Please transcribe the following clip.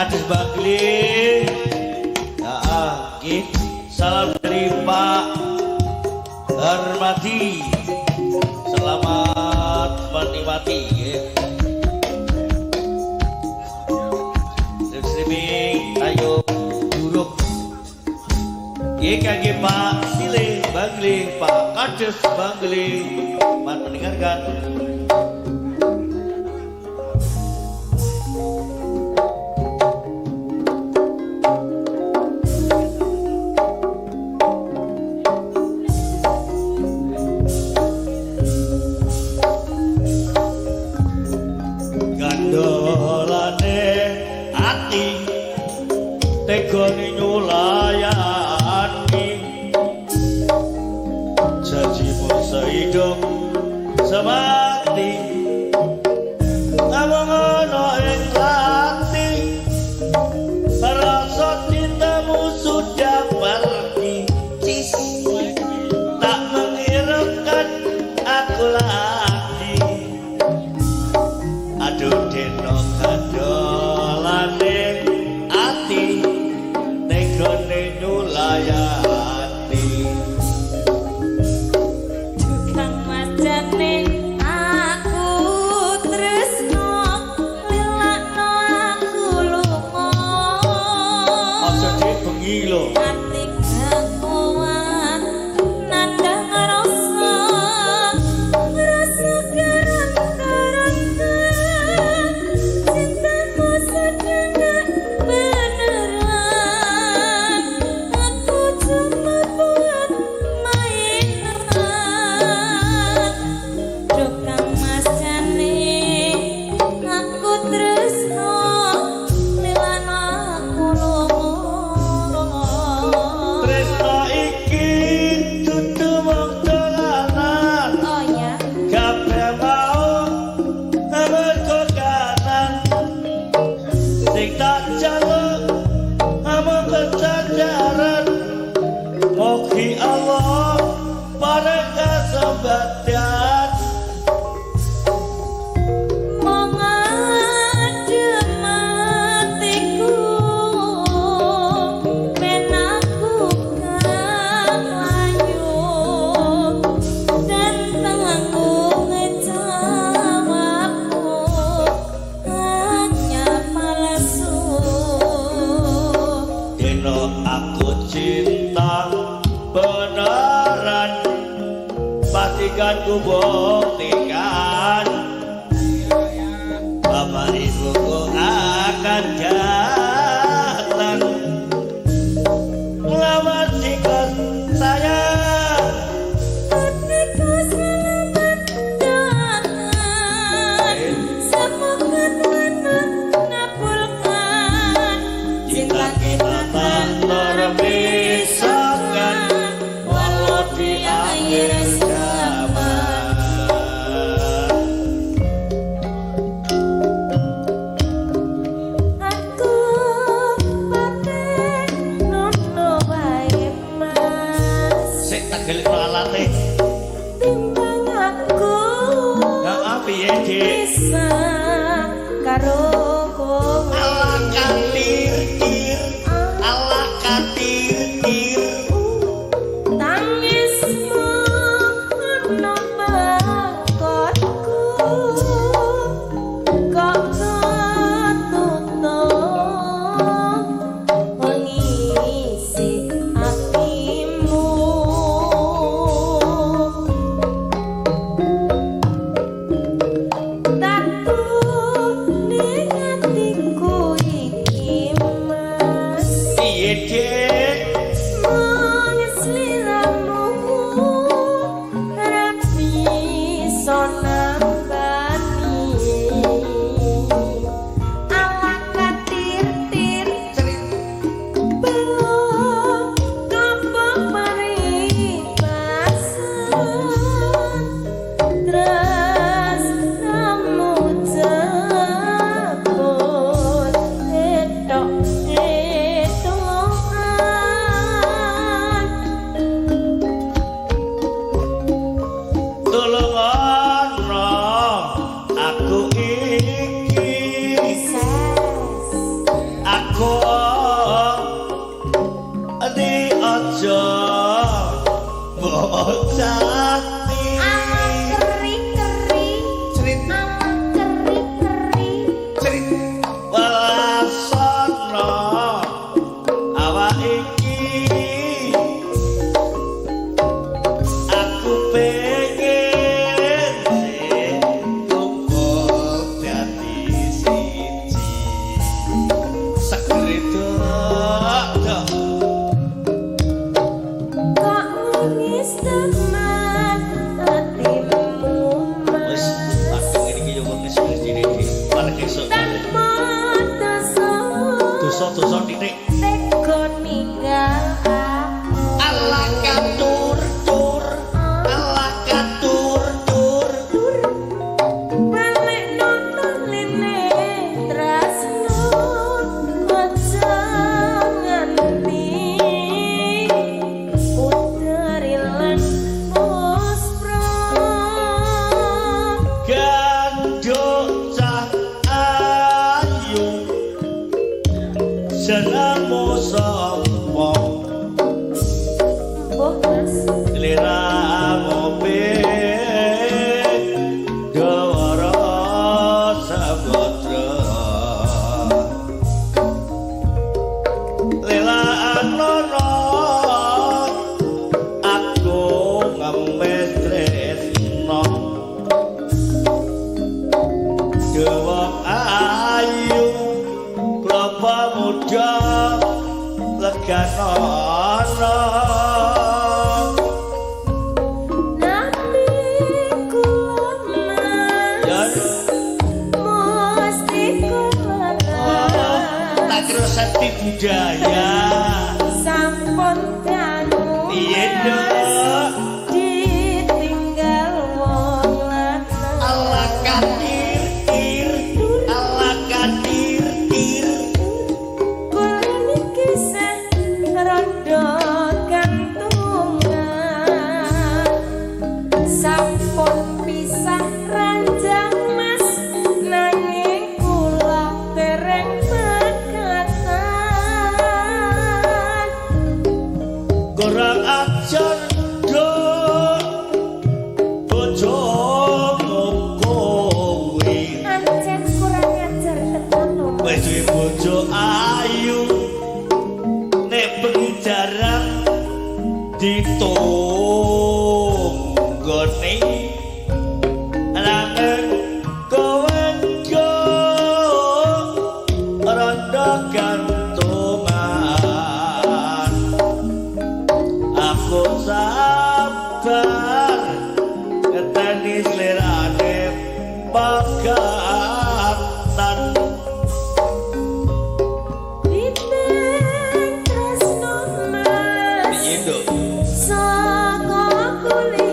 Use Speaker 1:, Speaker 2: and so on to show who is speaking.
Speaker 1: Kades Bagli. Salam dari Pak Hermati. Selamat menikmati. Streaming ayo buruk. Kaki Pak Sile Bagli, Pak Kades Bagli. Selamat mendengarkan. Tegoni nyulayani janjimu sehidup semati namung ana ing ati rasa cintamu sudah pergi tak menghiraukan aku lagi aduh deno kadolane ati tegone nyulayani
Speaker 2: tukang macane aku tresno lelakno aku lunga
Speaker 1: aja dibengi lho
Speaker 2: ati kakuan nandang rasa garan-garan cintamu sedang beneran aku cuma buat mainan tukang macane aku tresno lelakno aku lunga
Speaker 1: tresno iki dudu wong dolanan
Speaker 2: oh ya
Speaker 1: kabeh mau amarga kanan sing tak jaluk amung kesadaran mugi Allah paring kesempatan
Speaker 2: mong adem hatiku ben aku kang layu dan tanggung jawabku hanya palsu
Speaker 1: deno aku cinta beneran pastikan ku buktikan bapak ibuku akan datang melamar sikap saya
Speaker 2: hatiku selamat datang semoga Tuhan mengabulkan
Speaker 1: cinta kita tak terpisahkan walau di akhir zaman.
Speaker 2: aku pate nono wae mas
Speaker 1: Sik tak gelik lalate
Speaker 2: timbang aku
Speaker 1: ya piye dik
Speaker 2: bisa karo kowe
Speaker 1: ala katir ala katir
Speaker 2: tangismu ono bakotku kok ketutup mengisi hatimu tak tuh
Speaker 1: bocati
Speaker 2: keri-keri
Speaker 1: cerit
Speaker 2: keri-keri
Speaker 1: cerit walasana awak iki aku pengen sing kumpul dadi siji segere tok
Speaker 2: kok nangis teman hatimu
Speaker 1: wis aku ngene iki yo wis dene parek esuk
Speaker 2: tanpa
Speaker 1: dosa-dosa titik
Speaker 2: tega ninggal aku
Speaker 1: ala katur tur ala katur tur
Speaker 2: balik nonton lene tresno aja nganti putri lan muspro
Speaker 1: gandok cah ayu senamo sombong
Speaker 2: bokas
Speaker 1: lira ngopi dawara sabodra lila anono aku ngemes tresno dewa ayu kelapa muda leganono
Speaker 2: nanti kula
Speaker 1: dan
Speaker 2: mesti kula
Speaker 1: tak kira sakti budaya
Speaker 2: sampun kanu
Speaker 1: Iya, Dok.
Speaker 2: ditinggal wong lanang
Speaker 1: ala katir tir ala katir tir
Speaker 2: kula niki sah rada gantungan sampun pisah ranjang mas nanging kula dereng pekatan
Speaker 1: kurang ajar dok bojomu kowe
Speaker 2: ancen kurang ajar ketemu
Speaker 1: wis duwe bojo ayu nek bengi jarang ditonggone nanging kowe jo rada gantungan aku sabar ngeteni slerane pegatan
Speaker 2: Diteng tresno mas
Speaker 1: piye nduk
Speaker 2: saka kulit